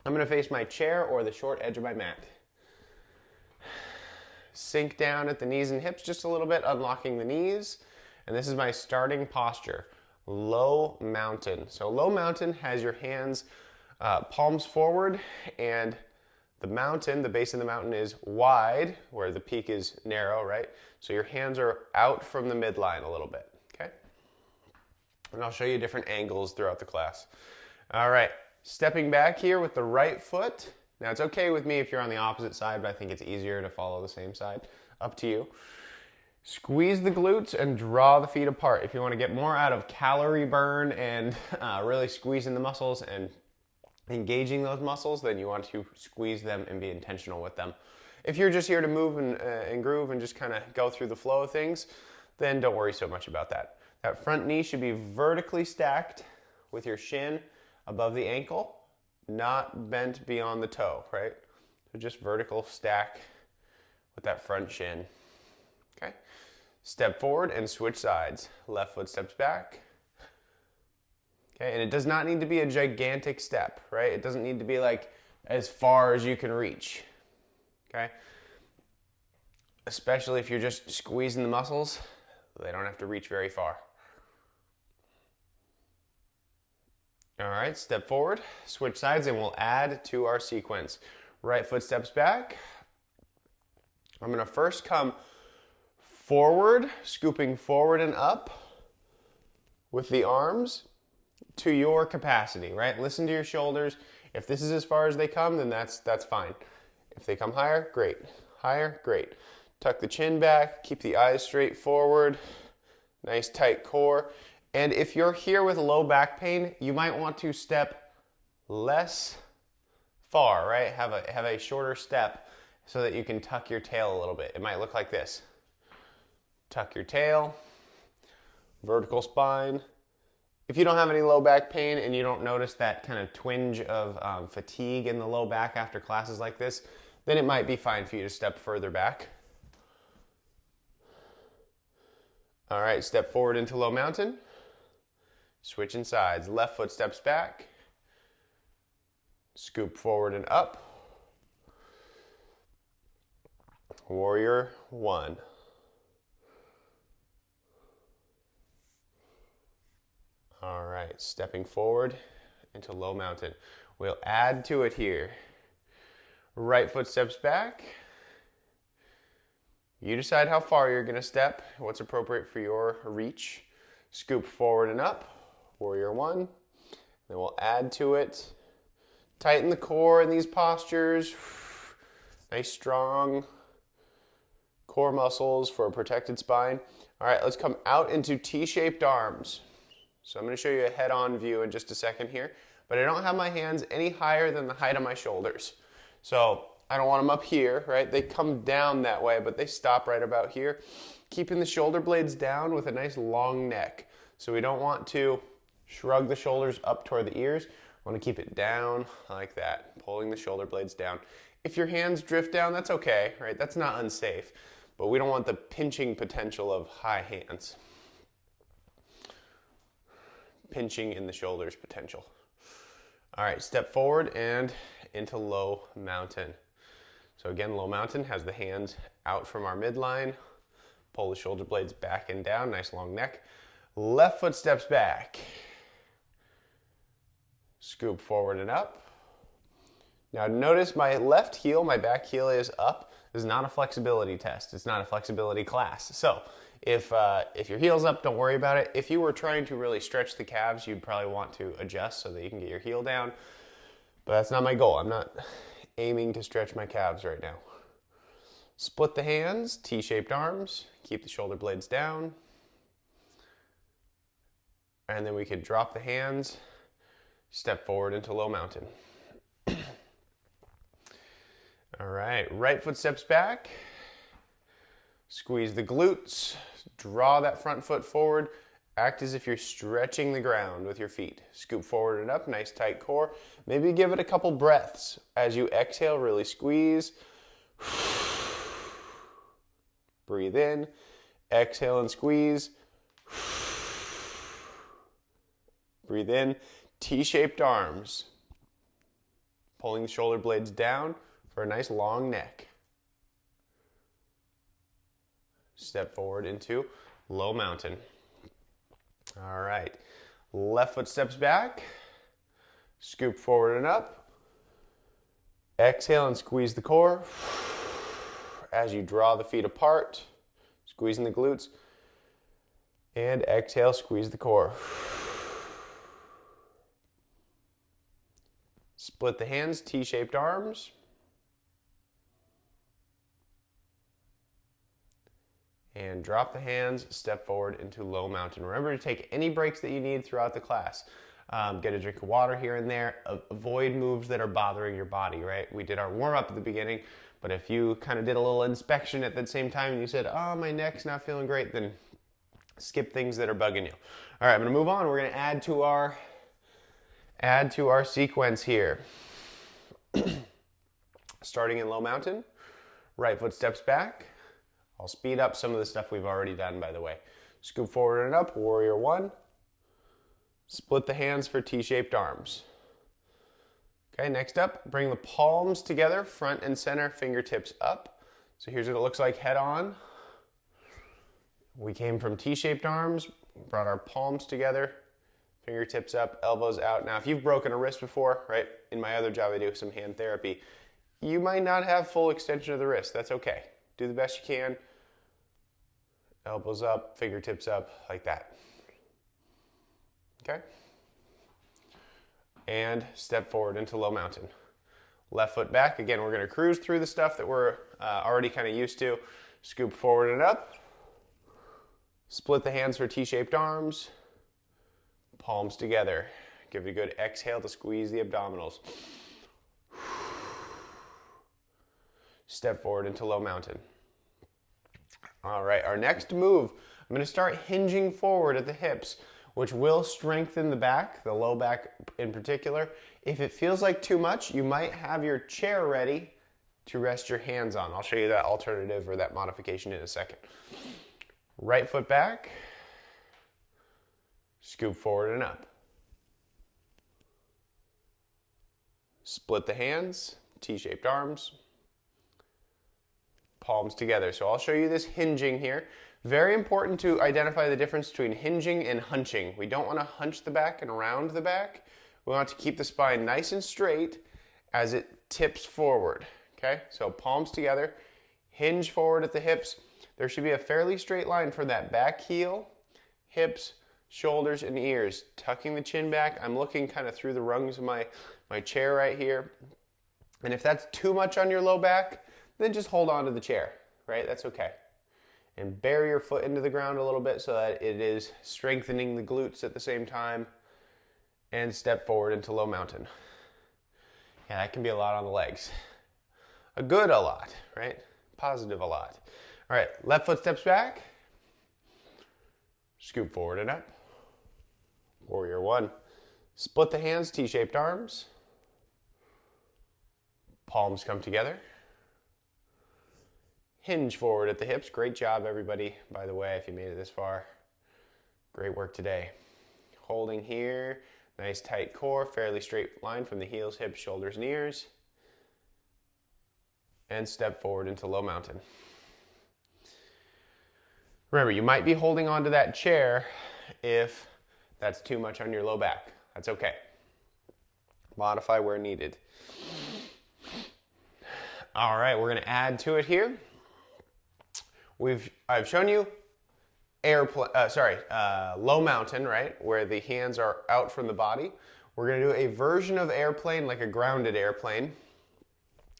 I'm going to face my chair or the short edge of my mat. Sink down at the knees and hips just a little bit, unlocking the knees. And this is my starting posture, low mountain. So low mountain has your hands palms forward, and the mountain, the base of the mountain is wide, where the peak is narrow, right? So your hands are out from the midline a little bit, okay? And I'll show you different angles throughout the class. All right, stepping back here with the right foot. Now it's okay with me if you're on the opposite side, but I think it's easier to follow the same side. Up to you. Squeeze the glutes and draw the feet apart. If you want to get more out of calorie burn and really squeezing the muscles and engaging those muscles, then you want to squeeze them and be intentional with them. If you're just here to move and groove and just kind of go through the flow of things, then don't worry so much about that. That front knee should be vertically stacked with your shin above the ankle, not bent beyond the toe, right? So just vertical stack with that front shin. Okay? Step forward and switch sides. Left foot steps back. Okay, and it does not need to be a gigantic step, right? It doesn't need to be like as far as you can reach. Okay? Especially if you're just squeezing the muscles, they don't have to reach very far. All right, step forward, switch sides, and we'll add to our sequence. Right foot steps back. I'm going to first come forward, scooping forward and up with the arms to your capacity, right? Listen to your shoulders. If this is as far as they come, then that's fine. If they come higher, great. Higher, great. Tuck the chin back, keep the eyes straight forward. Nice tight core. And if you're here with low back pain, you might want to step less far, right? Have a shorter step so that you can tuck your tail a little bit. It might look like this. Tuck your tail, vertical spine. If you don't have any low back pain and you don't notice that kind of twinge of fatigue in the low back after classes like this, then it might be fine for you to step further back. All right, step forward into low mountain. Switching sides. Left foot steps back. Scoop forward and up. Warrior one. All right, stepping forward into low mountain. We'll add to it here. Right foot steps back. You decide how far you're going to step, what's appropriate for your reach. Scoop forward and up. Warrior one. Then we'll add to it. Tighten the core in these postures. Nice strong core muscles for a protected spine. All right, let's come out into T-shaped arms. So I'm going to show you a head-on view in just a second here, but I don't have my hands any higher than the height of my shoulders. So I don't want them up here, right? They come down that way, but they stop right about here. Keeping the shoulder blades down with a nice long neck. So we don't want to shrug the shoulders up toward the ears. I want to keep it down like that, pulling the shoulder blades down. If your hands drift down, that's okay, right? That's not unsafe, but we don't want the pinching potential of high hands. Pinching in the shoulders potential. All right, step forward and into low mountain. So again, low mountain has the hands out from our midline. Pull the shoulder blades back and down, nice long neck. Left foot steps back. Scoop forward and up. Now notice my left heel, my back heel is up. This is not a flexibility test. It's not a flexibility class. So if your heel's up, don't worry about it. If you were trying to really stretch the calves, you'd probably want to adjust so that you can get your heel down. But that's not my goal. I'm not aiming to stretch my calves right now. Split the hands, T-shaped arms. Keep the shoulder blades down. And then we could drop the hands, step forward into low mountain. All right, right foot steps back. Squeeze the glutes, draw that front foot forward. Act as if you're stretching the ground with your feet. Scoop forward and up, nice tight core. Maybe give it a couple breaths. As you exhale, really squeeze. Breathe in, exhale and squeeze. Breathe in, T-shaped arms. Pulling the shoulder blades down for a nice long neck. Step forward into low mountain. All right. Left foot steps back. Scoop forward and up. Exhale and squeeze the core. As you draw the feet apart, squeezing the glutes. And exhale, squeeze the core. Split the hands, T-shaped arms. And drop the hands, step forward into low mountain. Remember to take any breaks that you need throughout the class. Get a drink of water here and there. Avoid moves that are bothering your body, right? We did our warm-up at the beginning, but if you kind of did a little inspection at the same time and you said, oh, my neck's not feeling great, then skip things that are bugging you. All right, I'm gonna move on. We're gonna add to our sequence here. Starting in low mountain, right foot steps back. I'll speed up some of the stuff we've already done, by the way. Scoop forward and up, warrior one. Split the hands for T-shaped arms. Okay, next up, bring the palms together, front and center, fingertips up. So here's what it looks like head on. We came from T-shaped arms, brought our palms together, fingertips up, elbows out. Now, if you've broken a wrist before, right, in my other job I do some hand therapy, you might not have full extension of the wrist. That's okay. Do the best you can. Elbows up, fingertips up, like that. Okay? And step forward into low mountain. Left foot back. Again, we're going to cruise through the stuff that we're already kind of used to. Scoop forward and up. Split the hands for T-shaped arms. Palms together. Give it a good exhale to squeeze the abdominals. Step forward into low mountain. All right, our next move, I'm going to start hinging forward at the hips, which will strengthen the back, the low back in particular. If it feels like too much, you might have your chair ready to rest your hands on. I'll show you that alternative or that modification in a second. Right foot back, scoop forward and up. Split the hands, T-shaped arms, palms together. So I'll show you this hinging here. Very important to identify the difference between hinging and hunching. We don't want to hunch the back and round the back. We want to keep the spine nice and straight as it tips forward. Okay, so palms together, hinge forward at the hips. There should be a fairly straight line from that back heel, hips, shoulders, and ears. Tucking the chin back. I'm looking kind of through the rungs of my chair right here. And if that's too much on your low back, then just hold on to the chair, right? That's okay. And bury your foot into the ground a little bit so that it is strengthening the glutes at the same time. And step forward into low mountain. Yeah, that can be a lot on the legs. A lot, right? Positive a lot. All right, left foot steps back. Scoop forward and up. Warrior one. Split the hands, T-shaped arms. Palms come together. Hinge forward at the hips. Great job, everybody, by the way, if you made it this far. Great work today. Holding here. Nice tight core, fairly straight line from the heels, hips, shoulders, and ears. And step forward into low mountain. Remember, you might be holding onto that chair if that's too much on your low back. That's okay. Modify where needed. All right, we're going to add to it here. I've shown you low mountain, right, where the hands are out from the body. We're going to do a version of airplane, like a grounded airplane.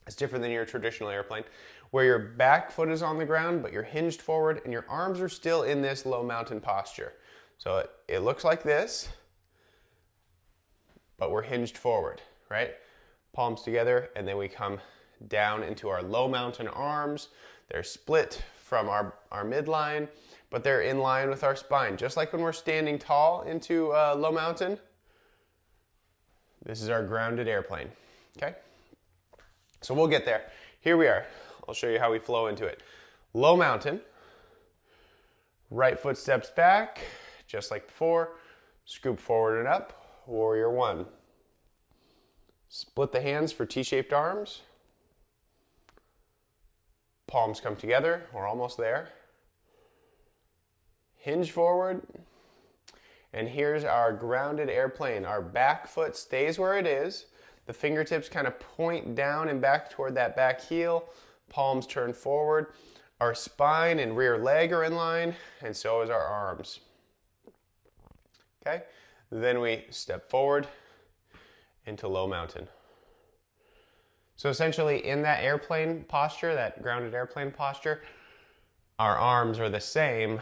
It's different than your traditional airplane, where your back foot is on the ground, but you're hinged forward and your arms are still in this low mountain posture. So it looks like this, but we're hinged forward, right? Palms together, and then we come down into our low mountain arms. They're split from our midline, but they're in line with our spine. Just like when we're standing tall into low mountain, this is our grounded airplane, okay? So we'll get there. Here we are. I'll show you how we flow into it. Low mountain, right foot steps back, just like before. Scoop forward and up, warrior one. Split the hands for T-shaped arms. Palms come together, we're almost there. Hinge forward. And here's our grounded airplane. Our back foot stays where it is. The fingertips kind of point down and back toward that back heel. Palms turn forward. Our spine and rear leg are in line, and so is our arms. Okay? Then we step forward into low mountain. So essentially in that airplane posture, that grounded airplane posture, our arms are the same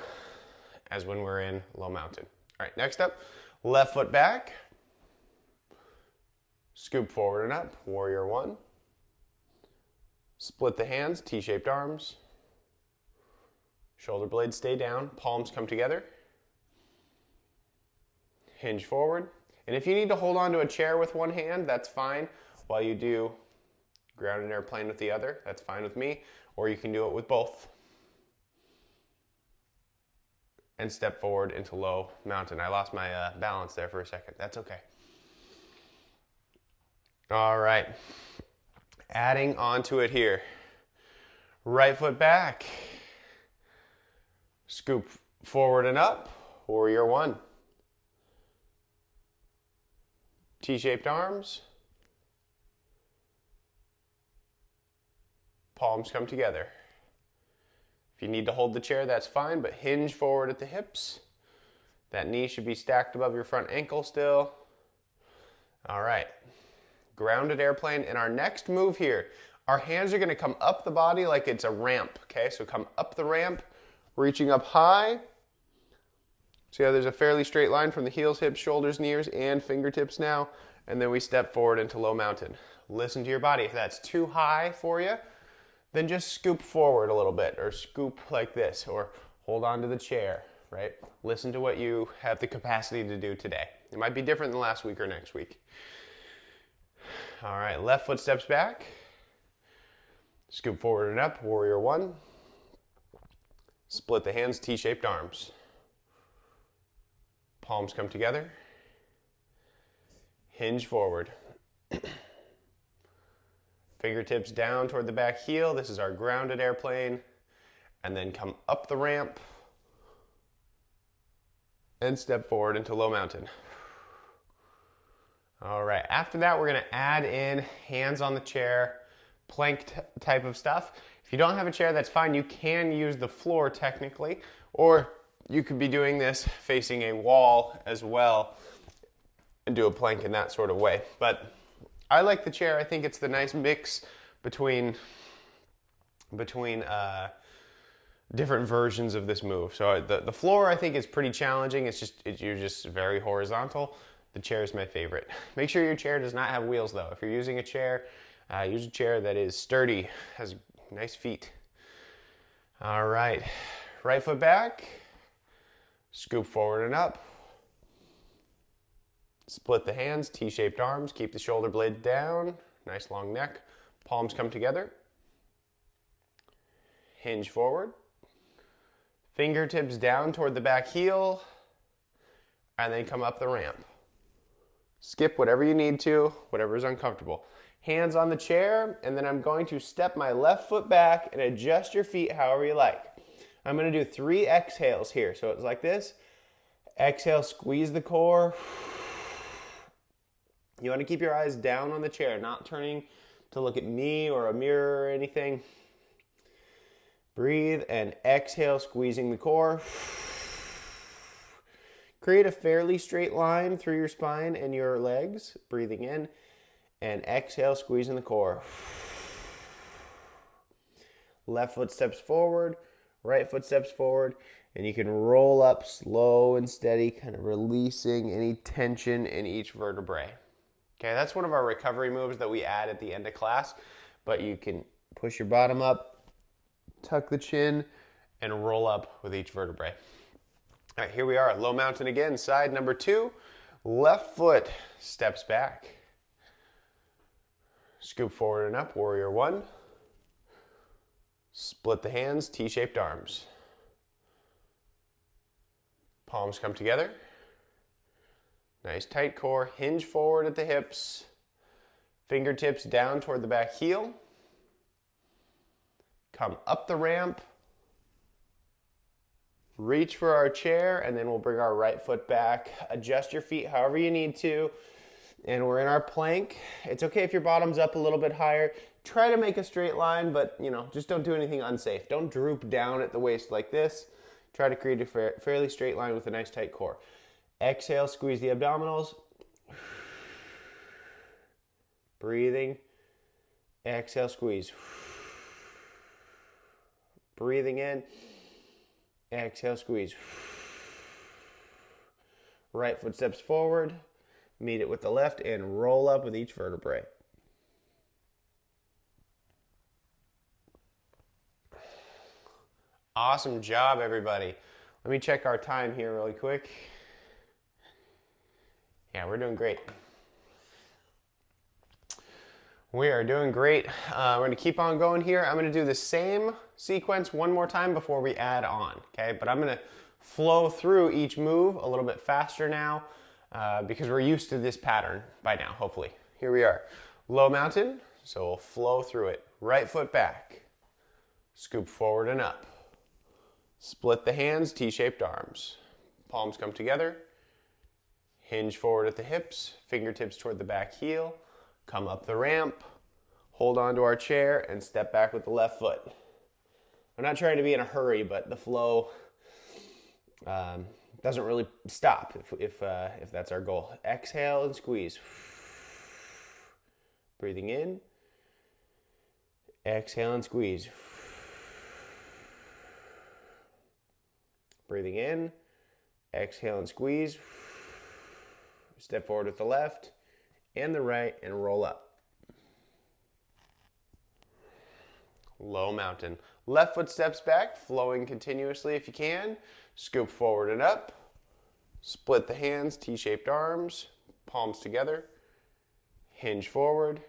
as when we're in low mountain. All right, next up, left foot back. Scoop forward and up, warrior one. Split the hands, T-shaped arms. Shoulder blades stay down, palms come together. Hinge forward. And if you need to hold on to a chair with one hand, that's fine. While you do grounded airplane with the other, that's fine with me. Or you can do it with both. And step forward into low mountain. I lost my balance there for a second. That's okay. All right. Adding onto it here. Right foot back. Scoop forward and up. Warrior one. T-shaped arms. Palms come together. If you need to hold the chair, that's fine, but hinge forward at the hips. That knee should be stacked above your front ankle still. All right. Grounded airplane. In our next move here, our hands are going to come up the body like it's a ramp, okay? So come up the ramp, reaching up high. See how there's a fairly straight line from the heels, hips, shoulders, knees, and fingertips now. And then we step forward into low mountain. Listen to your body. If that's too high for you, then just scoop forward a little bit, or scoop like this, or hold on to the chair, right? Listen to what you have the capacity to do today. It might be different than last week or next week. All right, left foot steps back. Scoop forward and up, warrior one. Split the hands, T-shaped arms. Palms come together. Hinge forward. Fingertips down toward the back heel. This is our grounded airplane. And then come up the ramp and step forward into low mountain. All right, after that, we're gonna add in hands on the chair, plank type of stuff. If you don't have a chair, that's fine. You can use the floor technically, or you could be doing this facing a wall as well and do a plank in that sort of way. But I like the chair. I think it's the nice mix between different versions of this move. So the floor I think is pretty challenging. You're just very horizontal. The chair is my favorite. Make sure your chair does not have wheels though. If you're using a chair, use a chair that is sturdy, has nice feet. All right, right foot back, scoop forward and up. Split the hands, T-shaped arms, keep the shoulder blades down, nice long neck, palms come together. Hinge forward. Fingertips down toward the back heel, and then come up the ramp. Skip whatever you need to, whatever is uncomfortable. Hands on the chair, and then I'm going to step my left foot back and adjust your feet however you like. I'm going to do 3 exhales here. So it's like this. Exhale, squeeze the core. You want to keep your eyes down on the chair, not turning to look at me or a mirror or anything. Breathe and exhale, squeezing the core. Create a fairly straight line through your spine and your legs. Breathing in and exhale, squeezing the core. Left foot steps forward, right foot steps forward, and you can roll up slow and steady, kind of releasing any tension in each vertebrae. Okay, that's one of our recovery moves that we add at the end of class, but you can push your bottom up, tuck the chin, and roll up with each vertebrae. All right, here we are, low mountain again, side number 2. Left foot steps back. Scoop forward and up, warrior one. Split the hands, T-shaped arms. Palms come together. Nice tight core, hinge forward at the hips. Fingertips down toward the back heel. Come up the ramp. Reach for our chair, and then we'll bring our right foot back. Adjust your feet however you need to. And we're in our plank. It's okay if your bottom's up a little bit higher. Try to make a straight line, but just don't do anything unsafe. Don't droop down at the waist like this. Try to create a fairly straight line with a nice tight core. Exhale, squeeze the abdominals. Breathing. Exhale, squeeze. Breathing in. Exhale, squeeze. Right foot steps forward. Meet it with the left and roll up with each vertebrae. Awesome job, everybody. Let me check our time here really quick. Yeah, we're doing great. We are doing great. We're going to keep on going here. I'm going to do the same sequence one more time before we add on, okay? But I'm going to flow through each move a little bit faster now because we're used to this pattern by now, hopefully. Here we are. Low mountain, so we'll flow through it. Right foot back. Scoop forward and up. Split the hands, T-shaped arms. Palms come together. Hinge forward at the hips, fingertips toward the back heel. Come up the ramp, hold on to our chair, and step back with the left foot. I'm not trying to be in a hurry, but the flow doesn't really stop if that's our goal. Exhale and squeeze. Breathing in. Exhale and squeeze. Breathing in. Exhale and squeeze. Step forward with the left and the right and roll up. Low mountain. Left foot steps back, flowing continuously if you can. Scoop forward and up. Split the hands, T-shaped arms, palms together. Hinge forward,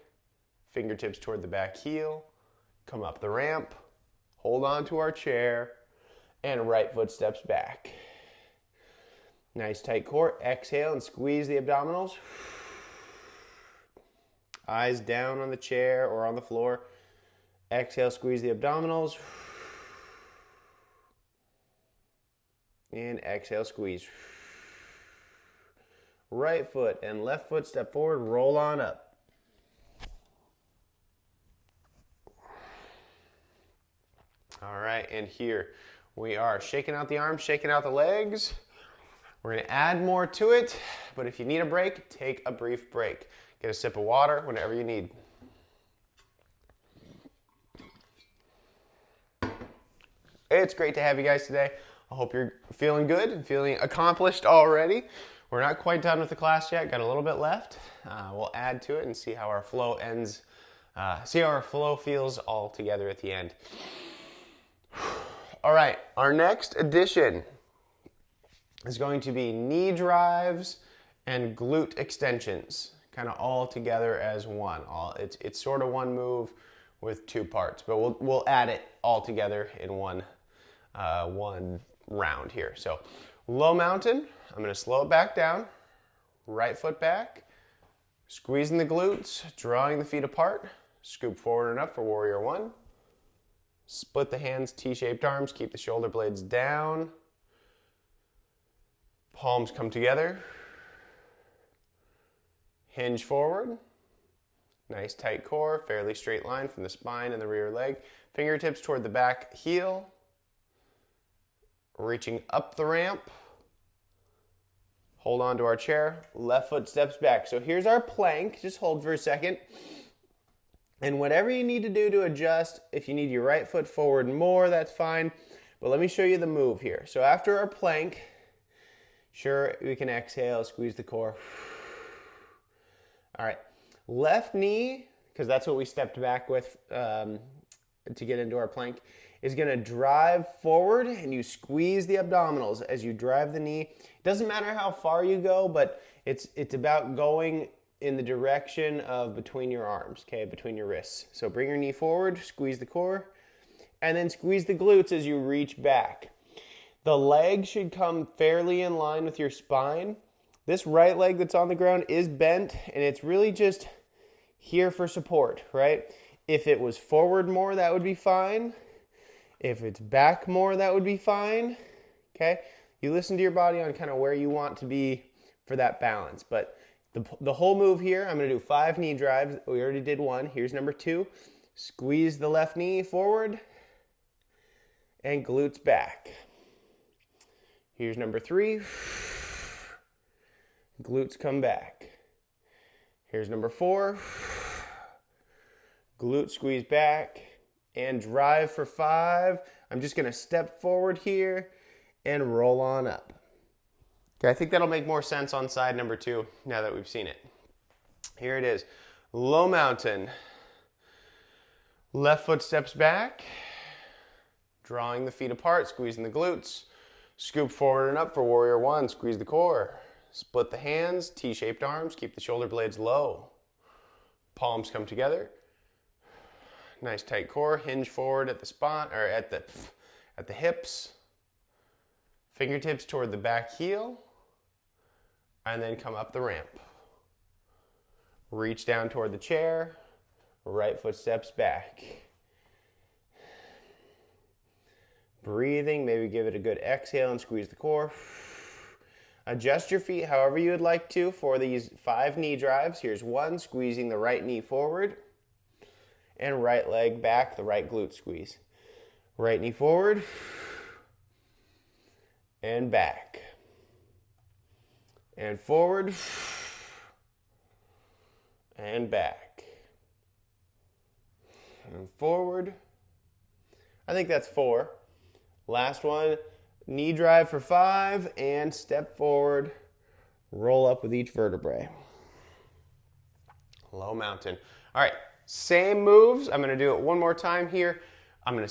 fingertips toward the back heel. Come up the ramp, hold on to our chair, and right foot steps back. Nice tight core. Exhale and squeeze the abdominals. Eyes down on the chair or on the floor. Exhale, squeeze the abdominals. And exhale, squeeze. Right foot and left foot step forward, roll on up. All right, and here we are shaking out the arms, shaking out the legs. We're going to add more to it, but if you need a break, take a brief break. Get a sip of water whenever you need. It's great to have you guys today. I hope you're feeling good and feeling accomplished already. We're not quite done with the class yet. Got a little bit left. We'll add to it and see how our flow ends. See how our flow feels all together at the end. All right, our next addition is going to be knee drives and glute extensions, kind of all together as one. It's sort of one move with two parts, but we'll add it all together in one round here. So low mountain, I'm going to slow it back down. Right foot back, squeezing the glutes, drawing the feet apart. Scoop forward and up for warrior one. Split the hands, T-shaped arms, keep the shoulder blades down. Palms come together. Hinge forward. Nice tight core, fairly straight line from the spine and the rear leg. Fingertips toward the back heel. Reaching up the ramp. Hold on to our chair. Left foot steps back. So here's our plank. Just hold for a second. And whatever you need to do to adjust, if you need your right foot forward more, that's fine. But let me show you the move here. So after our plank, sure, we can exhale, squeeze the core. All right, left knee, because that's what we stepped back with to get into our plank, is gonna drive forward and you squeeze the abdominals as you drive the knee. It doesn't matter how far you go, but it's about going in the direction of between your arms, okay, between your wrists. So bring your knee forward, squeeze the core, and then squeeze the glutes as you reach back. The leg should come fairly in line with your spine. This right leg that's on the ground is bent, and it's really just here for support, right? If it was forward more, that would be fine. If it's back more, that would be fine, okay? You listen to your body on kind of where you want to be for that balance. But the whole move here, I'm going to do 5 knee drives. We already did 1. Here's number 2. Squeeze the left knee forward and glutes back. Here's number 3. Glutes come back. Here's number 4. Glute squeeze back and drive for 5. I'm just going to step forward here and roll on up. Okay, I think that'll make more sense on side number 2 now that we've seen it. Here it is. Low mountain. Left foot steps back, drawing the feet apart, squeezing the glutes. Scoop forward and up for warrior 1. Squeeze the core. Split the hands, T-shaped arms. Keep the shoulder blades low. Palms come together. Nice tight core. Hinge forward at the spine or at the hips. Fingertips toward the back heel. And then come up the ramp. Reach down toward the chair. Right foot steps back. Breathing, maybe give it a good exhale and squeeze the core. Adjust your feet however you would like to for these 5 knee drives. Here's 1, squeezing the right knee forward and right leg back, the right glute squeeze. Right knee forward and back. And forward and back. And forward. I think that's 4. Last one, knee drive for 5 and step forward, roll up with each vertebrae. Low mountain. All right, same moves. I'm gonna do it one more time here. I'm gonna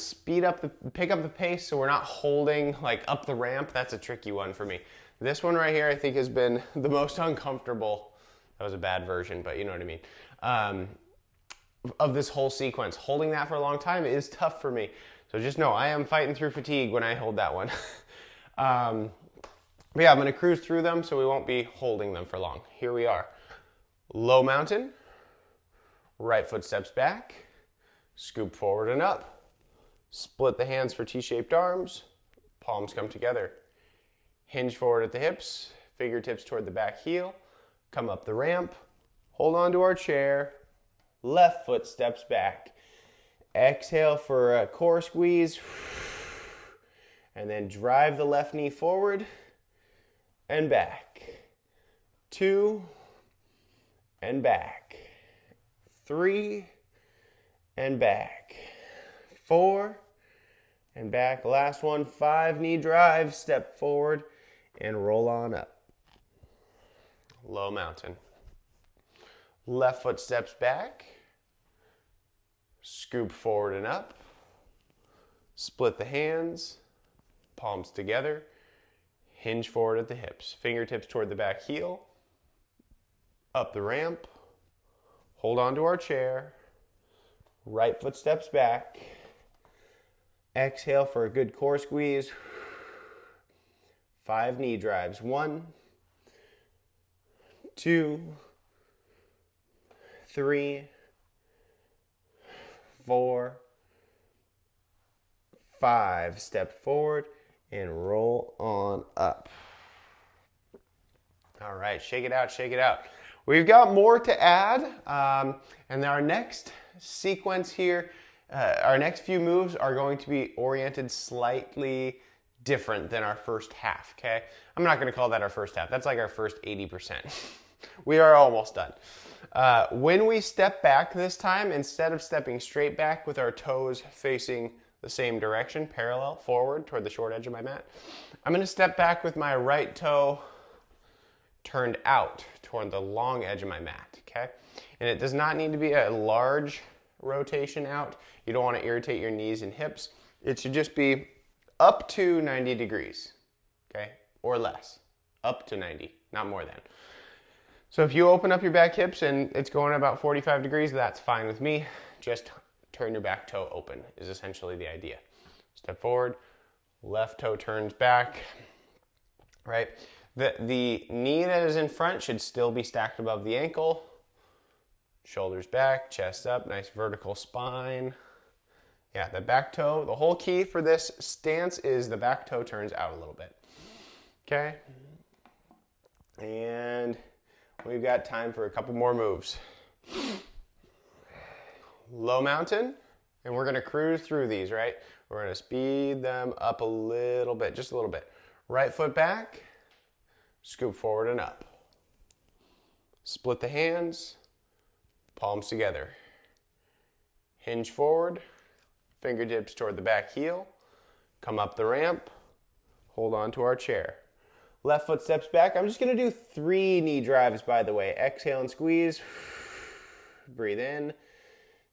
pick up the pace so we're not holding like up the ramp. That's a tricky one for me. This one right here I think has been the most uncomfortable. That was a bad version, but you know what I mean. Of this whole sequence. Holding that for a long time is tough for me. So just know I am fighting through fatigue when I hold that one. But yeah, I'm going to cruise through them so we won't be holding them for long. Here we are. Low mountain. Right foot steps back. Scoop forward and up. Split the hands for T-shaped arms. Palms come together. Hinge forward at the hips. Fingertips toward the back heel. Come up the ramp. Hold on to our chair. Left foot steps back. Exhale for a core squeeze. And then drive the left knee forward and back. 2 and back. 3 and back. 4 and back. Last one, 5 knee drive. Step forward and roll on up. Low mountain. Left foot steps back. Scoop forward and up. Split the hands. Palms together. Hinge forward at the hips. Fingertips toward the back heel. Up the ramp. Hold on to our chair. Right foot steps back. Exhale for a good core squeeze. 5 knee drives. 1, 2, 3, 4, 5. Step forward and roll on up. All right, shake it out, shake it out. We've got more to add, and our next sequence here, our next few moves are going to be oriented slightly different than our first half, okay? I'm not gonna call that our first half. That's like our first 80%. We are almost done. When we step back this time, instead of stepping straight back with our toes facing the same direction, parallel, forward toward the short edge of my mat, I'm gonna step back with my right toe turned out toward the long edge of my mat, okay? And it does not need to be a large rotation out. You don't wanna irritate your knees and hips. It should just be up to 90 degrees, okay? Or less, up to 90, not more than. So if you open up your back hips and it's going about 45 degrees, that's fine with me. Just turn your back toe open is essentially the idea. Step forward, left toe turns back, right? The knee that is in front should still be stacked above the ankle. Shoulders back, chest up, nice vertical spine. Yeah, the back toe, the whole key for this stance is the back toe turns out a little bit. Okay? And we've got time for a couple more moves. Low mountain, and we're gonna cruise through these, right? We're gonna speed them up a little bit, just a little bit. Right foot back, scoop forward and up. Split the hands, palms together. Hinge forward, fingertips toward the back heel. Come up the ramp, hold on to our chair. Left foot steps back. I'm just gonna do 3 knee drives, by the way. Exhale and squeeze. Breathe in.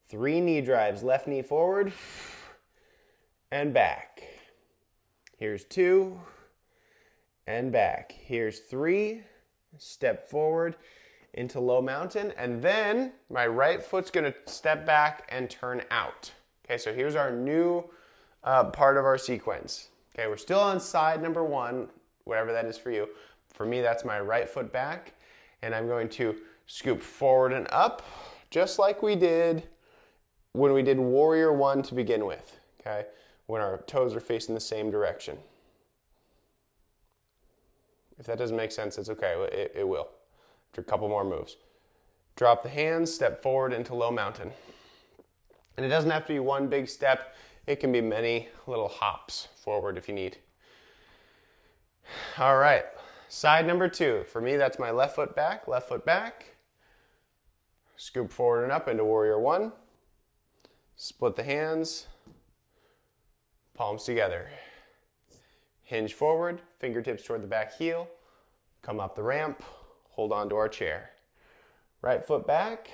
3 knee drives. Left knee forward and back. Here's 2 and back. Here's 3. Step forward into low mountain, and then my right foot's gonna step back and turn out. Okay, so here's our new part of our sequence. Okay, we're still on side number 1, whatever that is for you. For me, that's my right foot back, and I'm going to scoop forward and up, just like we did when we did Warrior 1 to begin with, okay, when our toes are facing the same direction. If that doesn't make sense, it's okay, it will. After a couple more moves. Drop the hands, step forward into low mountain. And it doesn't have to be one big step. It can be many little hops forward if you need. All right, side number 2. For me, that's my left foot back, Scoop forward and up into Warrior 1. Split the hands, palms together. Hinge forward, fingertips toward the back heel. Come up the ramp. Hold on to our chair. Right foot back.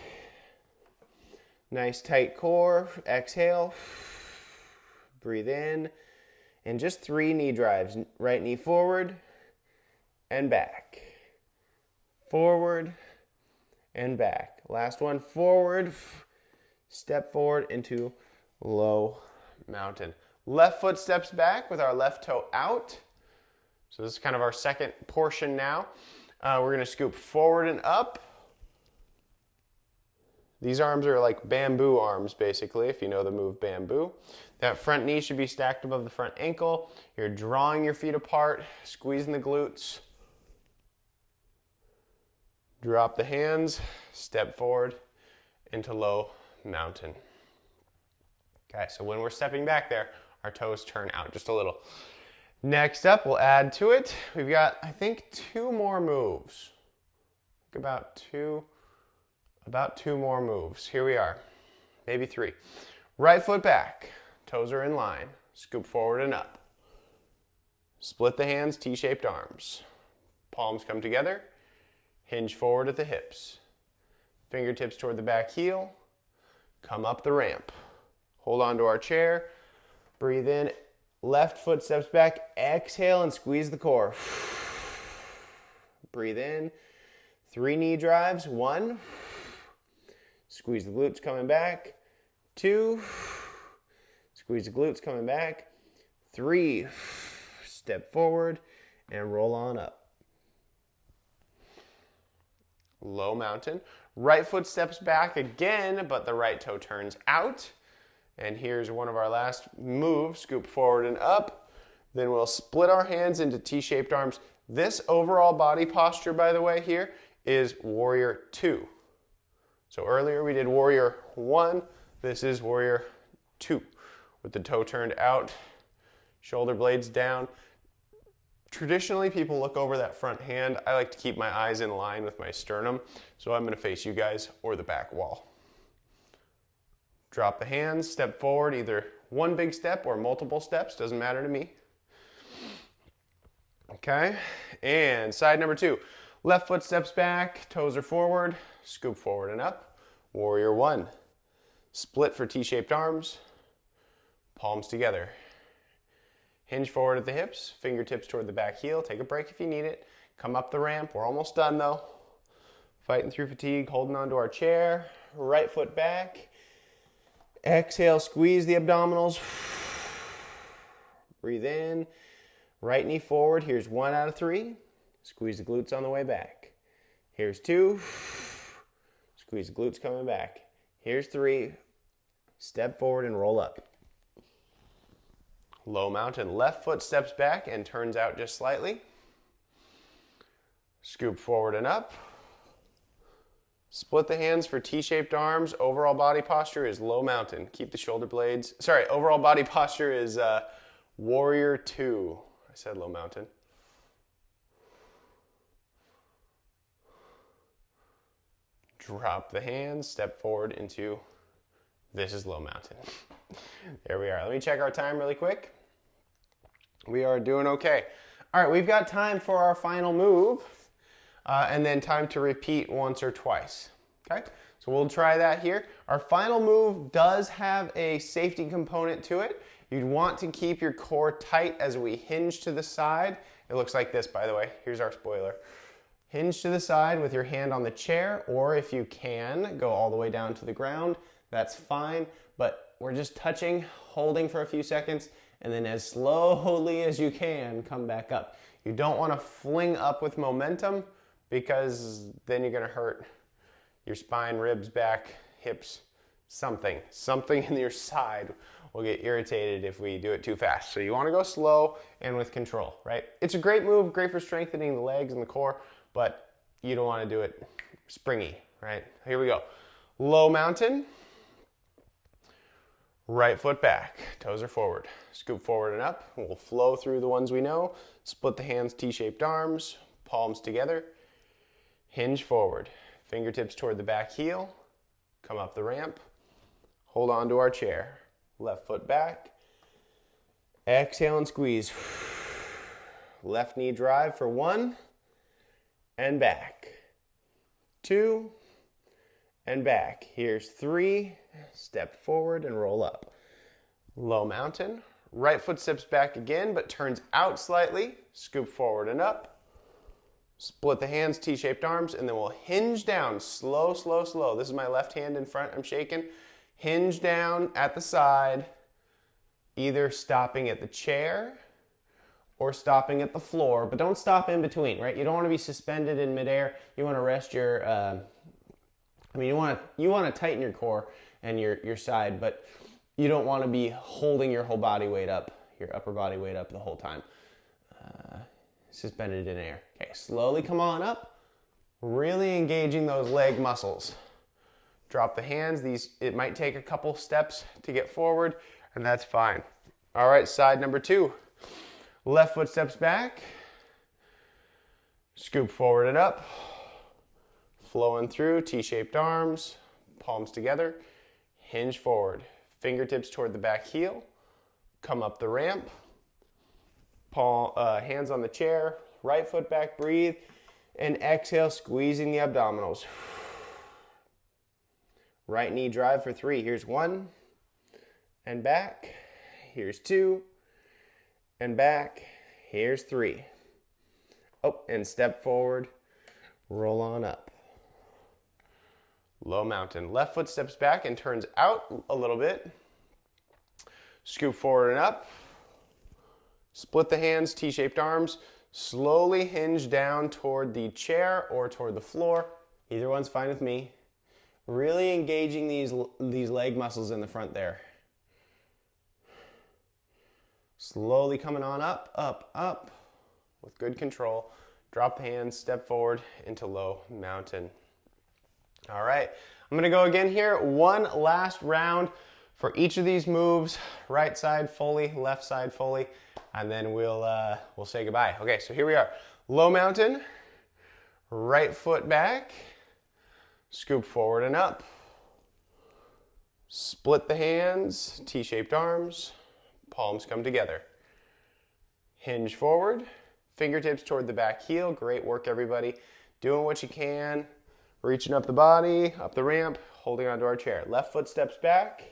Nice tight core. Exhale. Breathe in. And just 3 knee drives. Right knee forward and back. Forward and back. Last one, forward. Step forward into low mountain. Left foot steps back with our left toe out. So this is kind of our second portion now. We're going to scoop forward and up. These arms are like bamboo arms, basically, if you know the move bamboo. That front knee should be stacked above the front ankle. You're drawing your feet apart, squeezing the glutes. Drop the hands, step forward into low mountain. Okay, so when we're stepping back there, our toes turn out just a little. Next up, we'll add to it. We've got, I think, 2 more moves. About two more moves. Here we are. Maybe 3. Right foot back. Toes are in line. Scoop forward and up. Split the hands, T-shaped arms. Palms come together. Hinge forward at the hips. Fingertips toward the back heel. Come up the ramp. Hold on to our chair. Breathe in. Left foot steps back. Exhale and squeeze the core. Breathe in. 3 knee drives. 1. Squeeze the glutes coming back. 2. Squeeze the glutes coming back. 3. Step forward and roll on up. Low mountain. Right foot steps back again, but the right toe turns out. And here's one of our last moves, scoop forward and up. Then we'll split our hands into T-shaped arms. This overall body posture, by the way, here is Warrior 2. So earlier we did Warrior 1. This is Warrior 2 with the toe turned out, shoulder blades down. Traditionally, people look over that front hand. I like to keep my eyes in line with my sternum, so I'm going to face you guys or the back wall. Drop the hands, step forward, either one big step or multiple steps, doesn't matter to me. Okay, and side number 2. Left foot steps back, toes are forward, scoop forward and up. Warrior 1. Split for T-shaped arms, palms together. Hinge forward at the hips, fingertips toward the back heel. Take a break if you need it. Come up the ramp. We're almost done though. Fighting through fatigue, holding onto our chair. Right foot back. Exhale, squeeze the abdominals. Breathe in. Right knee forward. Here's 1 out of 3. Squeeze the glutes on the way back. Here's 2. Squeeze glutes coming back. Here's 3. Step forward and roll up. Low mountain. Left foot steps back and turns out just slightly. Scoop forward and up. Split the hands for T-shaped arms. Overall body posture is low mountain. Keep the shoulder blades. Sorry, overall body posture is warrior 2. I said low mountain. Drop the hands, step forward into, this is low mountain. There we are. Let me check our time really quick. We are doing okay. All right, we've got time for our final move, and then time to repeat once or twice. Okay, so we'll try that here. Our final move does have a safety component to it. You'd want to keep your core tight as we hinge to the side. It looks like this, by the way. Here's our spoiler. Hinge to the side with your hand on the chair, or if you can, go all the way down to the ground. That's fine, but we're just touching, holding for a few seconds, and then as slowly as you can, come back up. You don't want to fling up with momentum because then you're going to hurt your spine, ribs, back, hips, something in your side will get irritated if we do it too fast. So you want to go slow and with control, right? It's a great move, great for strengthening the legs and the core, but you don't want to do it springy, right? Here we go. Low mountain. Right foot back, toes are forward. Scoop forward and up. We'll flow through the ones we know. Split the hands, T-shaped arms, palms together. Hinge forward. Fingertips toward the back heel. Come up the ramp. Hold on to our chair. Left foot back. Exhale and squeeze. Left knee drive for 1. And back. 2. And back. Here's 3. Step forward and roll up. Low mountain. Right foot steps back again, but turns out slightly. Scoop forward and up. Split the hands, T-shaped arms, and then we'll hinge down. Slow, slow, slow. This is my left hand in front. I'm shaking. Hinge down at the side, either stopping at the chair or stopping at the floor, but don't stop in between, right? You don't want to be suspended in midair. You want to rest your, you want to tighten your core and your side, but you don't want to be holding your whole body weight up, your upper body weight up the whole time, suspended in air. Okay, slowly come on up, really engaging those leg muscles. Drop the hands. It might take a couple steps to get forward, and that's fine. All right, side number 2. Left foot steps back. Scoop forward and up. Flowing through, T-shaped arms, palms together. Hinge forward. Fingertips toward the back heel. Come up the ramp. Hands on the chair. Right foot back, breathe. And exhale, squeezing the abdominals. Right knee drive for 3. Here's 1. And back. Here's 2. And back. Here's 3. Oh, and step forward. Roll on up. Low mountain. Left foot steps back and turns out a little bit. Scoop forward and up. Split the hands, T-shaped arms. Slowly hinge down toward the chair or toward the floor. Either one's fine with me. Really engaging these leg muscles in the front there. Slowly coming on up, up, up. With good control. Drop the hands, step forward into low mountain. All right, I'm gonna go again here. One last round for each of these moves. Right side fully, left side fully, and then we'll say goodbye. Okay, so here we are. Low mountain, right foot back, scoop forward and up. Split the hands, T-shaped arms, palms come together. Hinge forward, fingertips toward the back heel. Great work, everybody. Doing what you can. Reaching up the body, up the ramp, holding onto our chair. Left foot steps back.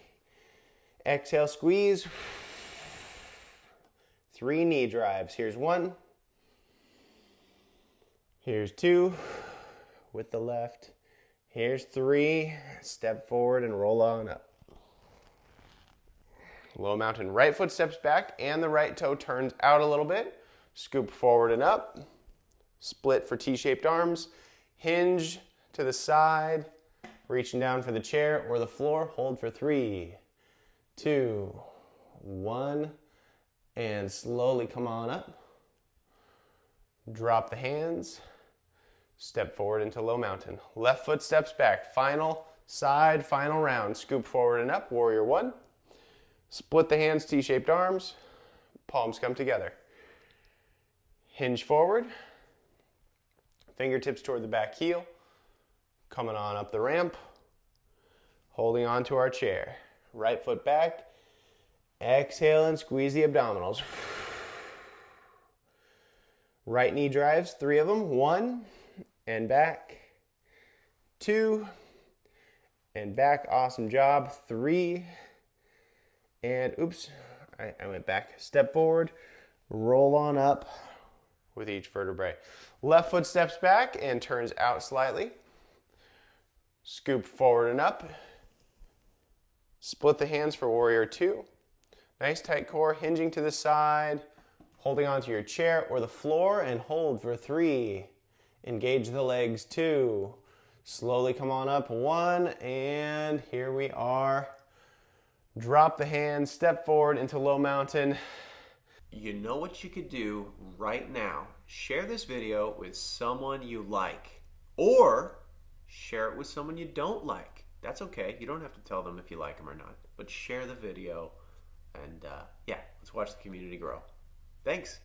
Exhale, squeeze. 3 knee drives. Here's 1. Here's 2 with the left. Here's 3. Step forward and roll on up. Low mountain. Right foot steps back and the right toe turns out a little bit. Scoop forward and up. Split for T-shaped arms. Hinge to the side, Reaching down for the chair or the floor. Hold for 3, 2, 1. And slowly come on up. Drop the hands. Step forward into low mountain. Left foot steps back. Final side, final round. Scoop forward and up. Warrior 1. Split the hands, T-shaped arms. Palms come together. Hinge forward. Fingertips toward the back heel. Coming on up the ramp. Holding on to our chair. Right foot back. Exhale and squeeze the abdominals. Right knee drives, 3 of them. 1, and back. 2, and back. Awesome job. 3, and oops, I went back. Step forward, roll on up with each vertebrae. Left foot steps back and turns out slightly. Scoop forward and up. Split the hands for warrior 2. Nice tight core, hinging to the side, holding onto your chair or the floor, and hold for 3. Engage the legs, 2. Slowly come on up, 1, and here we are. Drop the hands, step forward into low mountain. You know what you could do right now? Share this video with someone you like, or share it with someone you don't like. That's okay. You don't have to tell them if you like them or not, but share the video. And yeah, let's watch the community grow. Thanks.